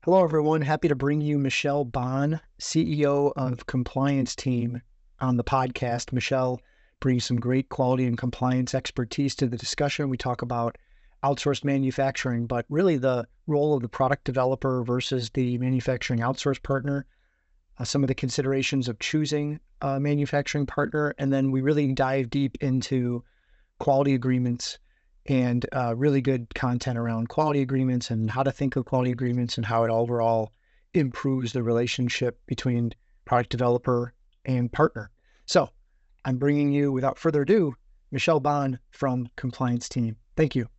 Hello, everyone. Happy to bring you Michelle Bonn, CEO of Compliance Team, on the podcast. Michelle brings some great quality and compliance expertise to the discussion. We talk about outsourced manufacturing, but really the role of the product developer versus the manufacturing outsource partner, some of the considerations of choosing a manufacturing partner, and then we really dive deep into quality agreements and really good content around quality agreements and how to think of quality agreements and how it overall improves the relationship between product developer and partner. So I'm bringing you, without further ado, Michelle Bonn from Compliance Team. Thank you.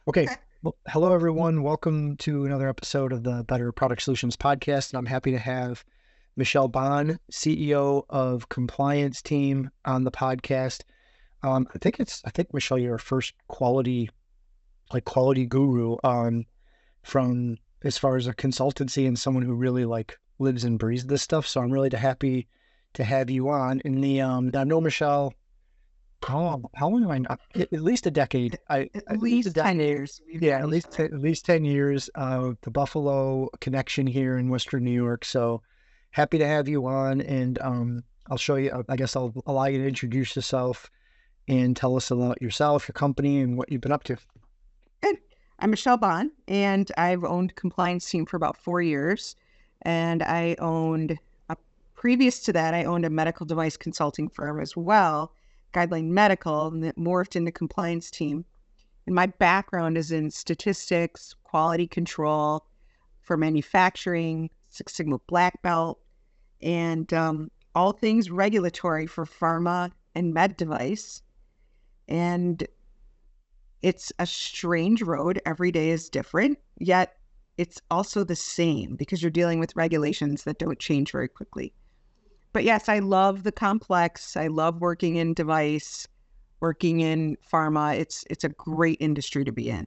Okay. Okay. Well, hello, everyone. Welcome to another episode of the Better Product Solutions podcast. And I'm happy to have Michelle Bonn, CEO of Compliance Team, on the podcast. I think Michelle, you're our first quality guru, from as far as a consultancy and someone who really lives and breathes this stuff. So I'm really happy to have you on. In the I know Michelle. How long have I not? At least a decade. At least 10 years. We've Yeah, known each other. at least 10 years. The Buffalo connection here in Western New York. So happy to have you on, and I'll show you. I guess I'll allow you to introduce yourself and tell us about yourself, your company, and what you've been up to. Good. I'm Michelle Bonn, and I've owned Compliance Team for about 4 years. And previous to that, I owned a medical device consulting firm as well, Guideline Medical, and that morphed into Compliance Team. And my background is in statistics, quality control for manufacturing, Six Sigma Black Belt, and all things regulatory for pharma and med device. And it's a strange road. Every day is different, yet it's also the same because you're dealing with regulations that don't change very quickly. But yes, I love the complex. I love working in device, working in pharma. It's a great industry to be in.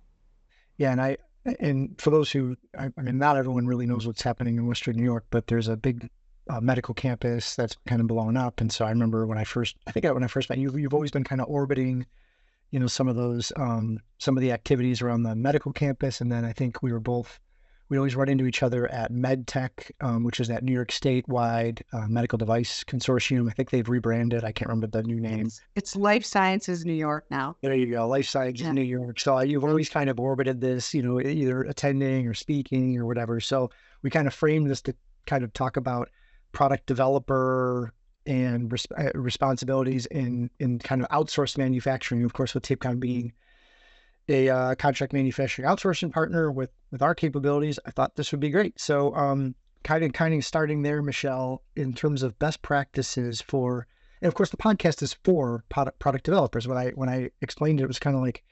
Yeah, and for those who, I mean, not everyone really knows what's happening in Western New York, but there's a big medical campus that's kind of blown up. And so I remember when I first met you, you've always been kind of orbiting, some of those, some of the activities around the medical campus. And then I think we always run into each other at MedTech, which is that New York statewide medical device consortium. I think they've rebranded. I can't remember the new name. It's Life Sciences New York now. There you go, Life Sciences Yeah. New York. So you've always kind of orbited this, either attending or speaking or whatever. So we kind of framed this to kind of talk about product developer and responsibilities in kind of outsourced manufacturing. Of course, with Tapecon being a contract manufacturing outsourcing partner with our capabilities, I thought this would be great. So kind of starting there, Michelle, in terms of best practices for, and of course the podcast is for product developers. When I explained it, it was kind of like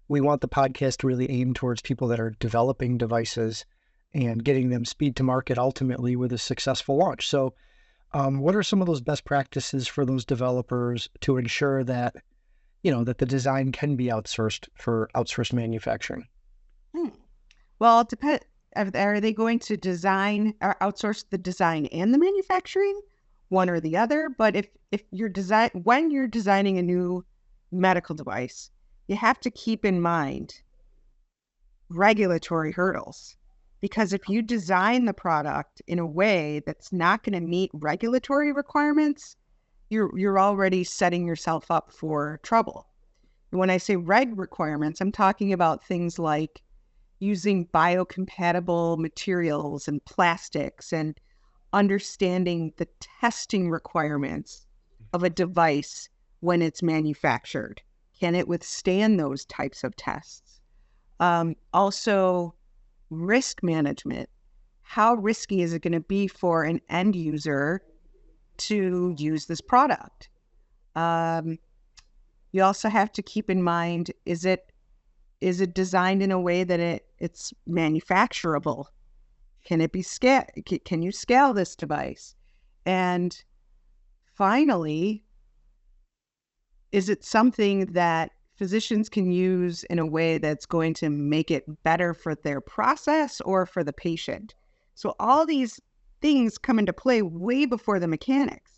we want the podcast to really aim towards people that are developing devices and getting them speed to market ultimately with a successful launch. So what are some of those best practices for those developers to ensure that that the design can be outsourced for outsourced manufacturing? Hmm. Well, it depends. Are they going to design or outsource the design and the manufacturing, one or the other? But if when you're designing a new medical device, you have to keep in mind regulatory hurdles. Because if you design the product in a way that's not going to meet regulatory requirements, you're already setting yourself up for trouble. When I say reg requirements, I'm talking about things like using biocompatible materials and plastics and understanding the testing requirements of a device when it's manufactured. Can it withstand those types of tests? Also, risk management. How risky is it going to be for an end user to use this product? You also have to keep in mind, is it designed in a way that it's manufacturable? Can it be scaled? Can you scale this device? And finally, is it something that physicians can use in a way that's going to make it better for their process or for the patient? So all these things come into play way before the mechanics.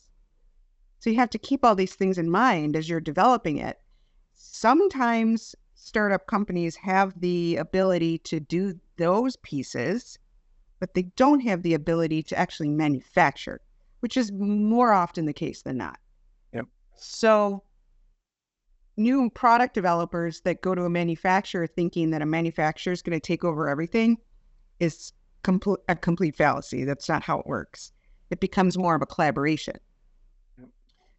So you have to keep all these things in mind as you're developing it. Sometimes startup companies have the ability to do those pieces, but they don't have the ability to actually manufacture, which is more often the case than not. Yep. So new product developers that go to a manufacturer thinking that a manufacturer is going to take over everything is a complete fallacy. That's not how it works. It becomes more of a collaboration. Yep.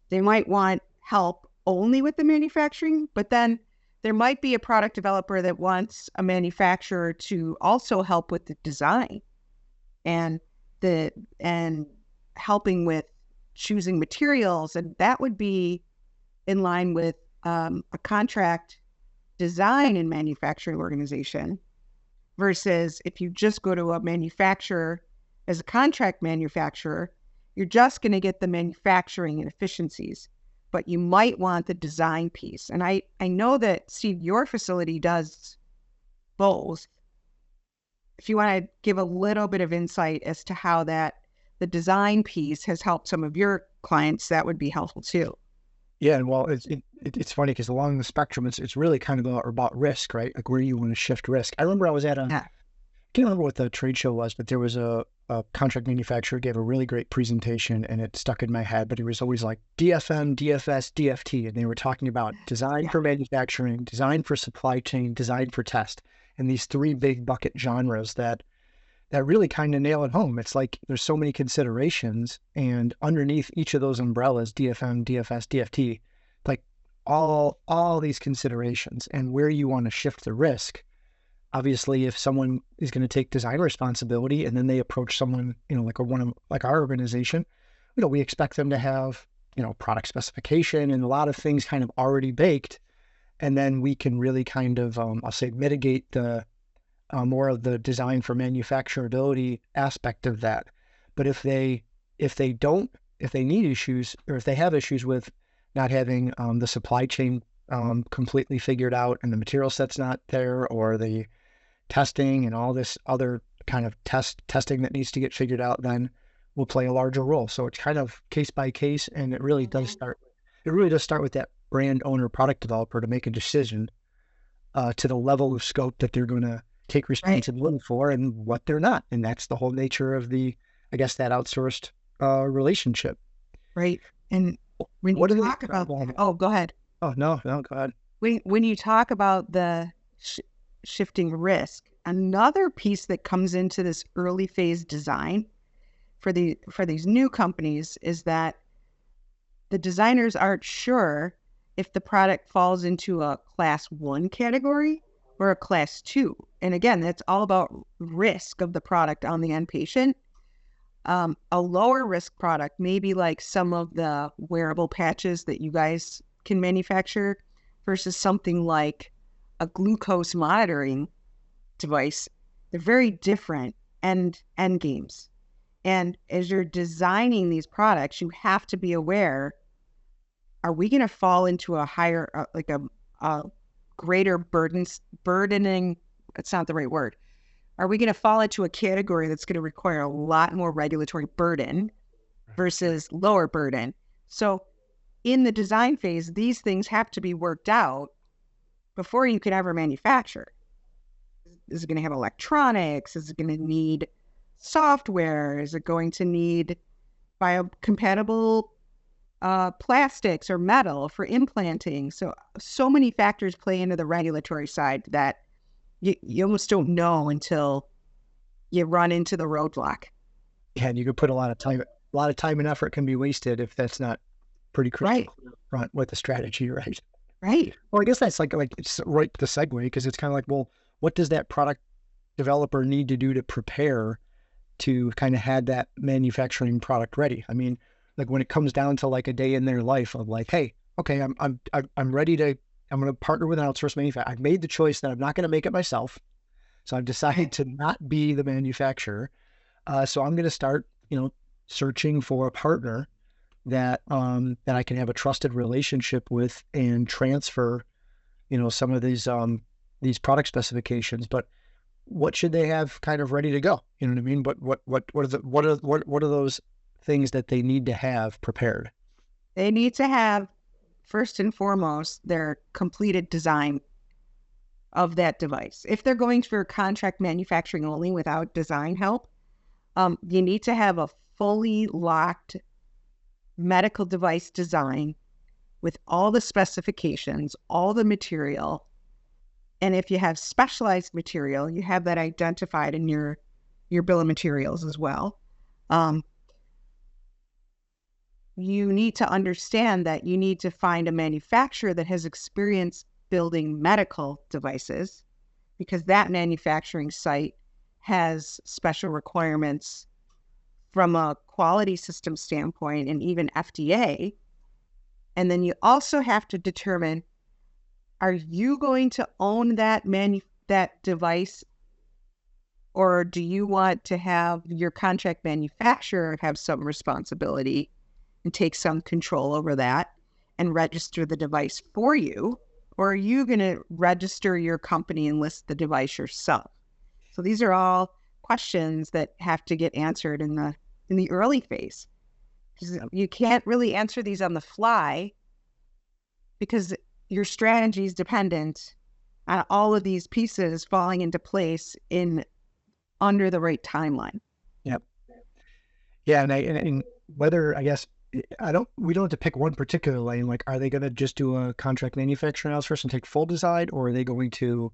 They might want help only with the manufacturing, but then there might be a product developer that wants a manufacturer to also help with the design and and helping with choosing materials, and that would be in line with a contract design and manufacturing organization, versus if you just go to a manufacturer as a contract manufacturer, you're just going to get the manufacturing and efficiencies, but you might want the design piece. And I know that, Steve, your facility does both. If you want to give a little bit of insight as to how that the design piece has helped some of your clients, that would be helpful too. Yeah, and well, it's funny because along the spectrum, it's really kind of about risk, right? Like where you want to shift risk. I remember I was at I Yeah. can't remember what the trade show was, but there was a contract manufacturer gave a really great presentation, and it stuck in my head. But he was always like DFM, DFS, DFT, and they were talking about design Yeah. for manufacturing, design for supply chain, design for test, and these three big bucket genres that really kind of nail it home. It's like there's so many considerations, and underneath each of those umbrellas, DFM, DFS, DFT, like all these considerations and where you want to shift the risk. Obviously, if someone is going to take design responsibility and then they approach someone, like our organization, we expect them to have, product specification and a lot of things kind of already baked. And then we can really kind of, I'll say, mitigate the more of the design for manufacturability aspect of that. But if they don't, if they need issues, or if they have issues with not having the supply chain completely figured out and the material set's not there, or the testing and all this other kind of testing that needs to get figured out, then will play a larger role. So it's kind of case by case, and it really does Mhm. start. It really does start with that brand owner, product developer to make a decision to the level of scope that they're going to take Right. responsibility for and what they're not. And that's the whole nature of I guess, that outsourced relationship. Right. And when you What are they? talk about that, oh, go ahead. Oh, no, no, go ahead. When you talk about the shifting risk, another piece that comes into this early phase design for these new companies is that the designers aren't sure if the product falls into a class 1 category or a class 2. And again, that's all about risk of the product on the end patient. A lower risk product, maybe like some of the wearable patches that you guys can manufacture, versus something like a glucose monitoring device. They're very different end games. And as you're designing these products, you have to be aware, are we going to fall into a higher, a greater burdening, it's not the right word. Are we going to fall into a category that's going to require a lot more regulatory burden versus lower burden? So in the design phase, these things have to be worked out before you can ever manufacture. Is it going to have electronics? Is it going to need software? Is it going to need biocompatible plastics or metal for implanting? So many factors play into the regulatory side that you almost don't know until you run into the roadblock. Yeah, and you could put a lot of time and effort can be wasted if that's not pretty crystal Right, clear up front with the strategy, right? right. Well, I guess that's like it's right the segue, because it's kind of like, well, what does that product developer need to do to prepare to kind of have that manufacturing product ready? I mean, like when it comes down to like a day in their life of like, hey, okay, I'm ready to, I'm going to partner with an outsourced manufacturer. I've made the choice that I'm not going to make it myself, so I've decided Right. to not be the manufacturer. So I'm going to start, searching for a partner that I can have a trusted relationship with and transfer, some of these product specifications. But what should they have kind of ready to go? You know what I mean? What are those things that they need to have prepared? They need to have, first and foremost, their completed design of that device. If they're going for contract manufacturing only without design help, You need to have a fully locked medical device design with all the specifications, all the material. And if you have specialized material, you have that identified in your bill of materials as well. Um, you need to understand that you need to find a manufacturer that has experience building medical devices, because that manufacturing site has special requirements from a quality system standpoint and even FDA. And then you also have to determine, are you going to own that device, or do you want to have your contract manufacturer have some responsibility and take some control over that and register the device for you? Or are you going to register your company and list the device yourself? So these are all questions that have to get answered in the early phase. You can't really answer these on the fly because your strategy is dependent on all of these pieces falling into place in under the right timeline. Yep. Yeah, and whether, I guess, we don't have to pick one particular lane. Like, are they going to just do a contract manufacturing outsource and take full design, or are they going to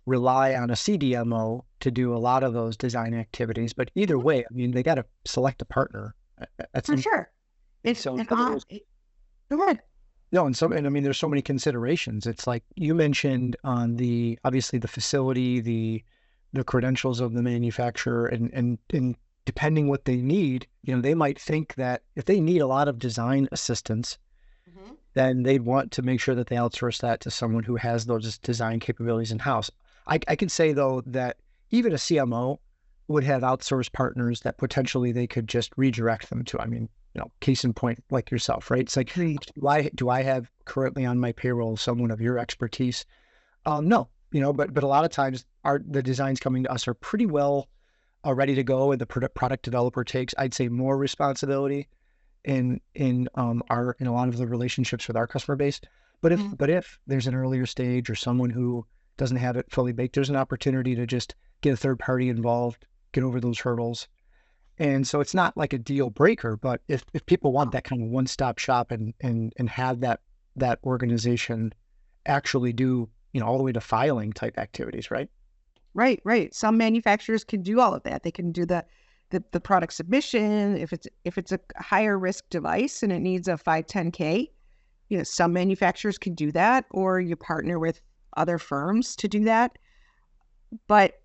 rely on a CDMO to do a lot of those design activities? But either way, I mean, they got to select a partner. That's For sure. so Go ahead. no, and I mean, there's so many considerations. It's like you mentioned on obviously the facility, the credentials of the manufacturer, and depending what they need, they might think that if they need a lot of design assistance, then they'd want to make sure that they outsource that to someone who has those design capabilities in-house. I can say, though, that even a CMO would have outsourced partners that potentially they could just redirect them to. I mean, case in point, like yourself, right? It's like, do I have currently on my payroll someone of your expertise? No, but a lot of times the designs coming to us are pretty well ready to go, and the product developer takes, I'd say, more responsibility in a lot of the relationships with our customer base. But if there's an earlier stage or someone who doesn't have it fully baked, there's an opportunity to just get a third party involved, get over those hurdles. And so it's not like a deal breaker, but if people want that kind of one-stop shop and have that organization actually do, all the way to filing type activities, right? Right. Some manufacturers can do all of that. They can do the product submission if it's a higher risk device and it needs a 510(k). Some manufacturers can do that, or you partner with other firms to do that. But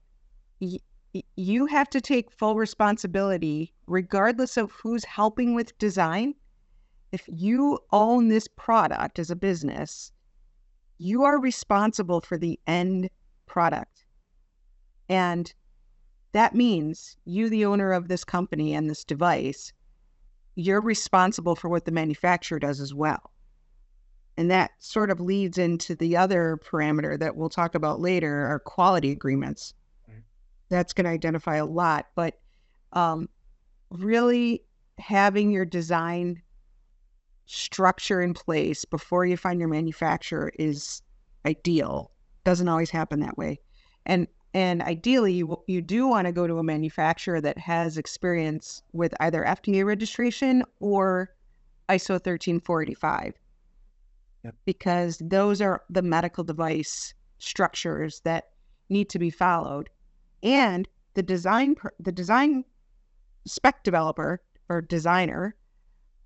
you have to take full responsibility regardless of who's helping with design. If you own this product as a business, you are responsible for the end product. And that means you, the owner of this company and this device, you're responsible for what the manufacturer does as well. And that sort of leads into the other parameter that we'll talk about later, our quality agreements. That's going to identify a lot, but really having your design structure in place before you find your manufacturer is ideal. Doesn't always happen that way. And ideally, you do want to go to a manufacturer that has experience with either FDA registration or ISO 13485. Yep. Because those are the medical device structures that need to be followed. And the design spec developer or designer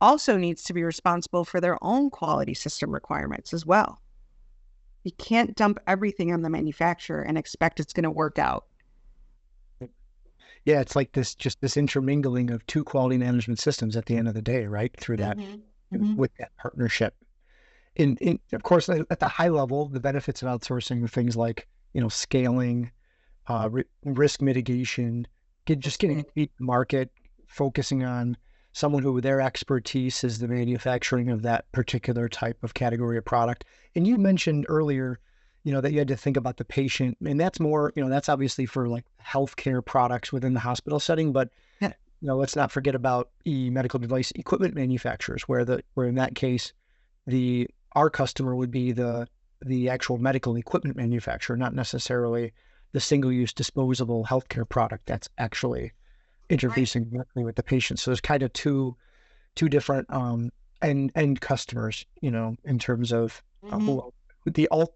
also needs to be responsible for their own quality system requirements as well. You can't dump everything on the manufacturer and expect it's going to work out. Yeah, it's like this intermingling of two quality management systems at the end of the day, right? Through that, with that partnership. In of course, at the high level, the benefits of outsourcing are things like, scaling, risk mitigation, getting to market, focusing on someone who their expertise is the manufacturing of that particular type of category of product. And you mentioned earlier, that you had to think about the patient, and that's more, that's obviously for like healthcare products within the hospital setting. But let's not forget about medical device equipment manufacturers, where in that case, our customer would be the actual medical equipment manufacturer, not necessarily the single-use disposable healthcare product that's actually Right. interfacing directly with the patient. So there's kind of two different end customers, in terms of Hmm. who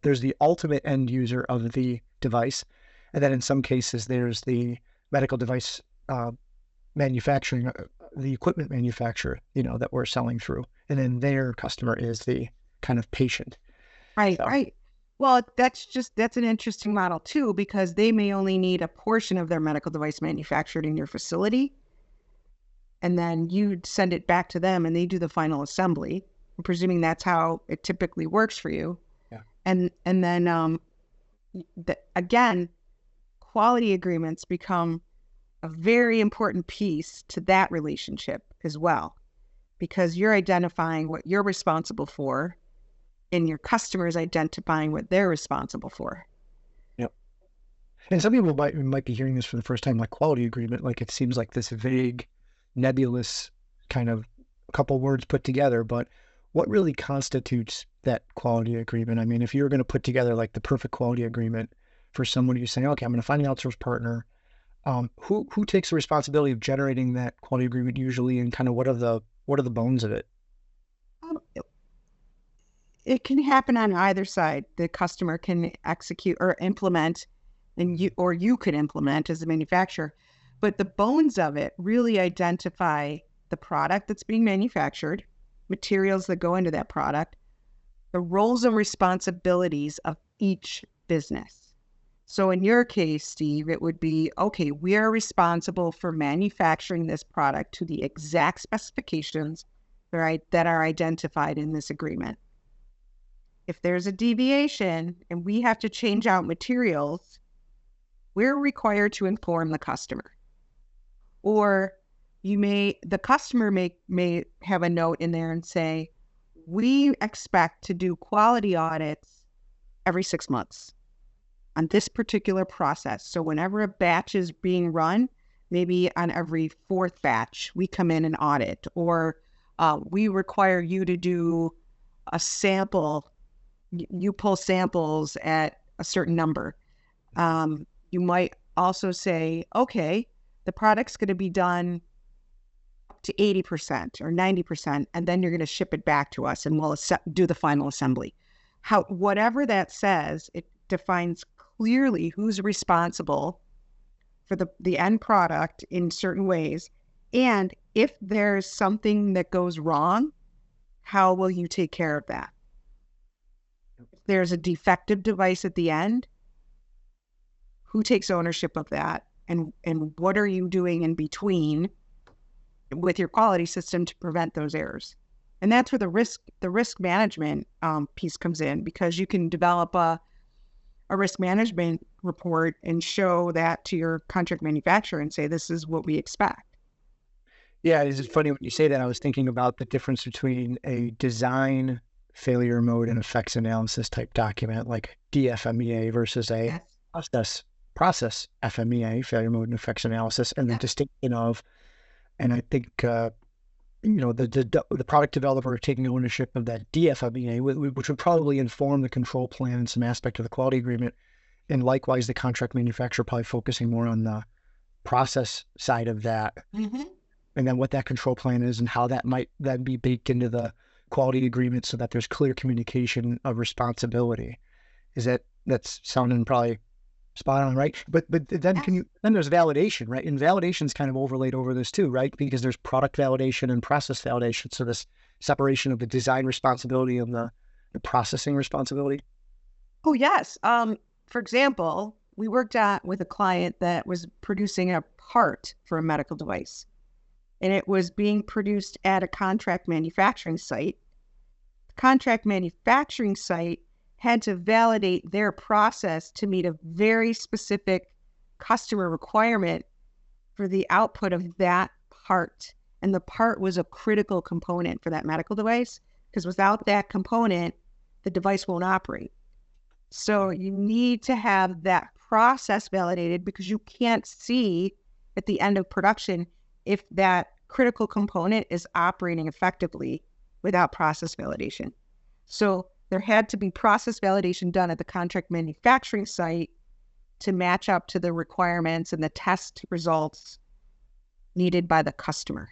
there's the ultimate end user of the device, and then in some cases there's the medical device uh, manufacturing, the equipment manufacturer, that we're selling through, and then their customer is the kind of patient. Right, So right. Well, that's an interesting model too, because they may only need a portion of their medical device manufactured in your facility, and then you send it back to them and they do the final assembly. I'm presuming that's how it typically works for you. yeah, And then again, quality agreements become a very important piece to that relationship as well, because you're identifying what you're responsible for and your customers identifying what they're responsible for. yeah. And some people might be hearing this for the first time, like quality agreement, like it seems like this vague, nebulous kind of couple words put together. But what really constitutes that quality agreement? I mean, if you were going to put together like the perfect quality agreement for someone who's saying, okay, I'm going to find an outsourced partner, who takes the responsibility of generating that quality agreement usually, and kind of what are the bones of it? Um, It can happen on either side. The customer can execute or implement, and you could implement as a manufacturer. But the bones of it really identify the product that's being manufactured, materials that go into that product, the roles and responsibilities of each business. So in your case, Steve, it would be, okay, we are responsible for manufacturing this product to the exact specifications, right, that are identified in this agreement. If there's a deviation and we have to change out materials, we're required to inform the customer. Or the customer may have a note in there and say, we expect to do quality audits every 6 months on this particular process. So whenever a batch is being run, maybe on every fourth batch, we come in and audit, or we require you to do a sample. You pull samples at a certain number. You might also say, okay, the product's going to be done up to 80% or 90%, and then you're going to ship it back to us and we'll do the final assembly. Whatever that says, it defines clearly who's responsible for the end product in certain ways. And if there's something that goes wrong, how will you take care of that? If there's a defective device at the end, who takes ownership of that? And what are you doing in between with your quality system to prevent those errors? And that's where the risk management piece comes in, because you can develop a risk management report and show that to your contract manufacturer and say, this is what we expect. Yeah, it's funny when you say that. I was thinking about the difference between a design failure mode and effects analysis type document like DFMEA versus a Yes. process process FMEA, failure mode and effects analysis, and the Yep. distinction of, and I think the product developer taking ownership of that DFMEA, which would probably inform the control plan and some aspect of the quality agreement, and likewise the contract manufacturer probably focusing more on the process side of that, Mm-hmm. and then what that control plan is and how that might then be baked into the quality agreement so that there's clear communication of responsibility. That's sounding probably spot on, right? But then Yes. then there's validation, right? And validation's kind of overlaid over this too, right? Because there's product validation and process validation. So this separation of the design responsibility and the processing responsibility. Oh, yes. For example, we worked with a client that was producing a part for a medical device, and it was being produced at a contract manufacturing site. The contract manufacturing site had to validate their process to meet a very specific customer requirement for the output of that part. And the part was a critical component for that medical device, because without that component, the device won't operate. So you need to have that process validated, because you can't see at the end of production if that critical component is operating effectively without process validation. So there had to be process validation done at the contract manufacturing site to match up to the requirements and the test results needed by the customer.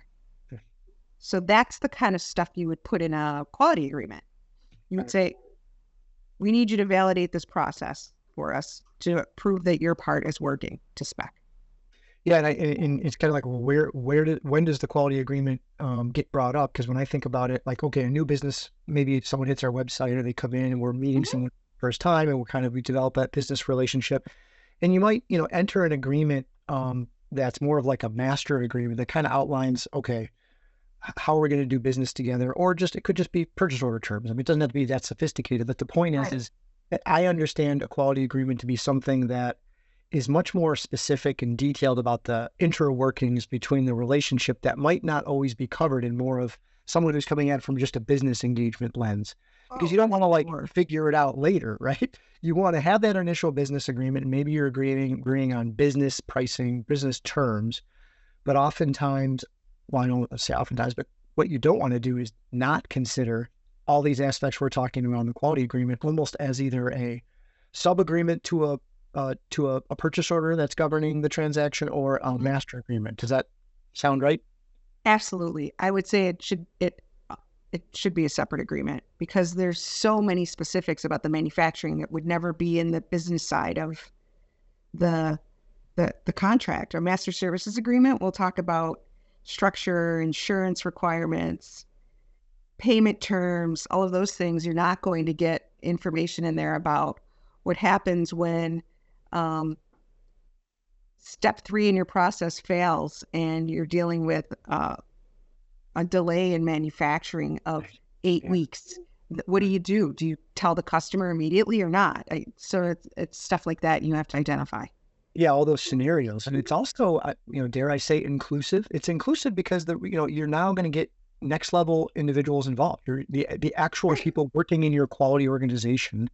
So that's the kind of stuff you would put in a quality agreement. You would say, we need you to validate this process for us to prove that your part is working to spec. Yeah, and it's kind of like, well, when does the quality agreement get brought up? Because when I think about it, like, okay, a new business, maybe someone hits our website or they come in and we're meeting someone first time, and we develop that business relationship, and you might, enter an agreement that's more of like a master agreement that kind of outlines, okay, how are we going to do business together, or it could just be purchase order terms. I mean, it doesn't have to be that sophisticated, but the point is that I understand a quality agreement to be something that is much more specific and detailed about the intra workings between the relationship that might not always be covered in more of someone who's coming at it from just a business engagement lens. Because you don't want to figure it out later, right? You want to have that initial business agreement, and maybe you're agreeing on business pricing, business terms, but oftentimes, well, I don't say oftentimes, but what you don't want to do is not consider all these aspects we're talking about in the quality agreement almost as either a sub-agreement to a purchase order that's governing the transaction, or a master agreement. Does that sound right? Absolutely. I would say it should be a separate agreement, because there's so many specifics about the manufacturing that would never be in the business side of the contract. Or master services agreement, we'll talk about structure, insurance requirements, payment terms, all of those things. You're not going to get information in there about what happens when step 3 in your process fails and you're dealing with a delay in manufacturing of 8 weeks. What do? Do you tell the customer immediately or not? So it's stuff like that you have to identify. Yeah, all those scenarios. And it's also, dare I say, inclusive. It's inclusive because you're now going to get next level individuals involved. The actual people working in your quality organization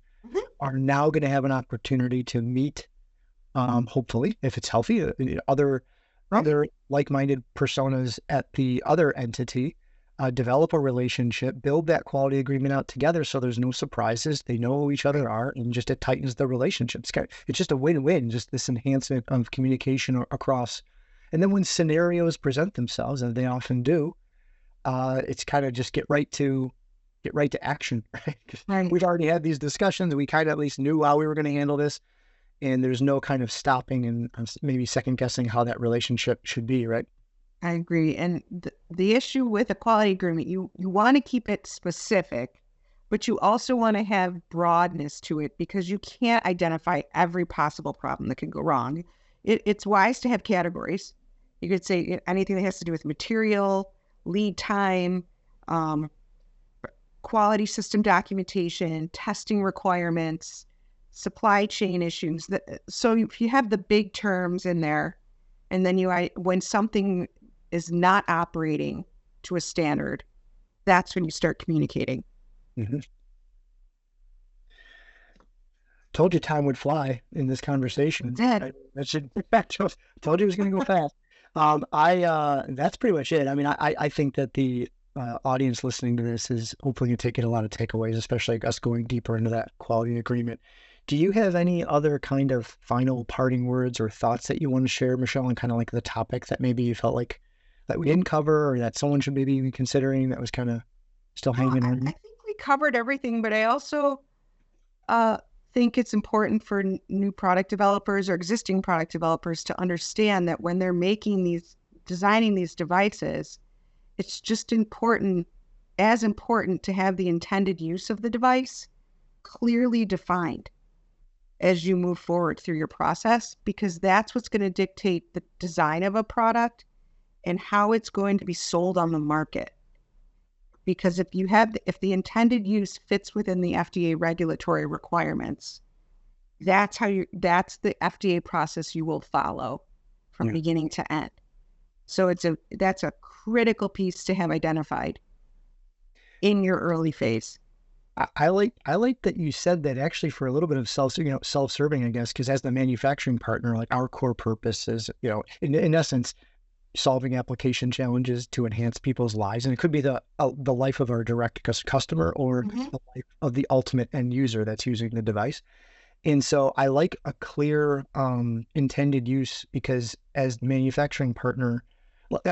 are now going to have an opportunity to meet, hopefully, if it's healthy, other like-minded personas at the other entity, develop a relationship, build that quality agreement out together so there's no surprises. They know who each other are, and just it tightens the relationship. It's just a win-win, just this enhancement of communication across. And then when scenarios present themselves, and they often do, it's kind of just get right to action. Right? We've already had these discussions. We kind of at least knew how we were going to handle this, and there's no kind of stopping and maybe second guessing how that relationship should be, right? I agree. And the issue with a quality agreement, you want to keep it specific, but you also want to have broadness to it, because you can't identify every possible problem that can go wrong. It's wise to have categories. You could say anything that has to do with material, lead time, quality system documentation, testing requirements, supply chain issues. So if you have the big terms in there, and then when something is not operating to a standard, that's when you start communicating. Mm-hmm. Told you time would fly in this conversation. It did. Told you it was going to go fast. That's pretty much it. I mean, I think that the audience listening to this is hopefully going to take a lot of takeaways, especially us going deeper into that quality agreement. Do you have any other kind of final parting words or thoughts that you want to share, Michelle, on kind of like the topic that maybe you felt like that we didn't cover, or that someone should maybe be considering that was kind of still hanging on? I think we covered everything, but I also think it's important for new product developers or existing product developers to understand that when they're designing these devices, it's just as important to have the intended use of the device clearly defined as you move forward through your process, because that's what's going to dictate the design of a product and how it's going to be sold on the market. Because if the intended use fits within the FDA regulatory requirements, that's the FDA process you will follow from beginning to end. So that's a critical piece to have identified in your early phase. I like that you said that, actually, for a little bit of self-serving, I guess, because as the manufacturing partner, like, our core purpose is, in essence, solving application challenges to enhance people's lives. And it could be the life of our direct customer, or the life of the ultimate end user that's using the device. And so I like a clear intended use because as manufacturing partner,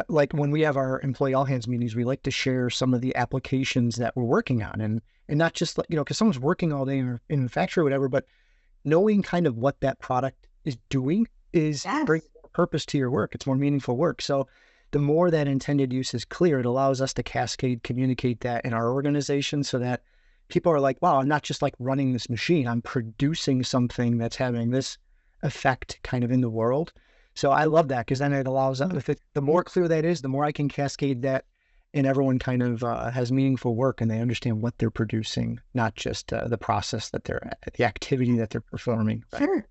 like when we have our employee all hands meetings, we like to share some of the applications that we're working on and not just like, because someone's working all day in the factory or whatever, but knowing kind of what that product is doing is Yes. bringing more purpose to your work. It's more meaningful work. So the more that intended use is clear, it allows us to cascade communicate that in our organization so that people are like, wow, I'm not just like running this machine, I'm producing something that's having this effect kind of in the world. So I love that because then it allows, the more clear that is, the more I can cascade that and everyone kind of has meaningful work and they understand what they're producing, not just the process that the activity that they're performing. Right? Sure.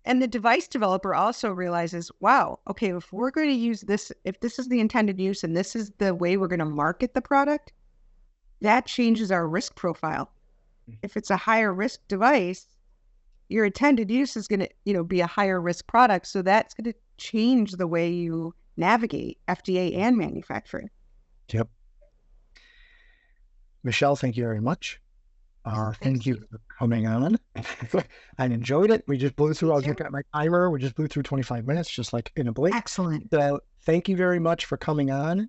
And the device developer also realizes, wow, okay, if we're going to use this, if this is the intended use and this is the way we're going to market the product, that changes our risk profile. If it's a higher risk device, your intended use is going to, be a higher risk product. So that's going to change the way you navigate FDA and manufacturing. Yep. Michelle, thank you very much. Thanks, Thank you Steve. for coming on. I enjoyed it. We just blew through, Me I was too. looking at my timer. We just blew through 25 minutes, just like in a blink. Excellent. So thank you very much for coming on.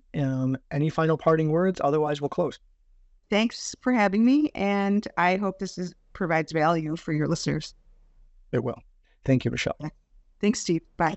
Any final parting words? Otherwise, we'll close. Thanks for having me. And I hope provides value for your listeners. It will. Thank you, Michelle. Thanks, Steve. Bye.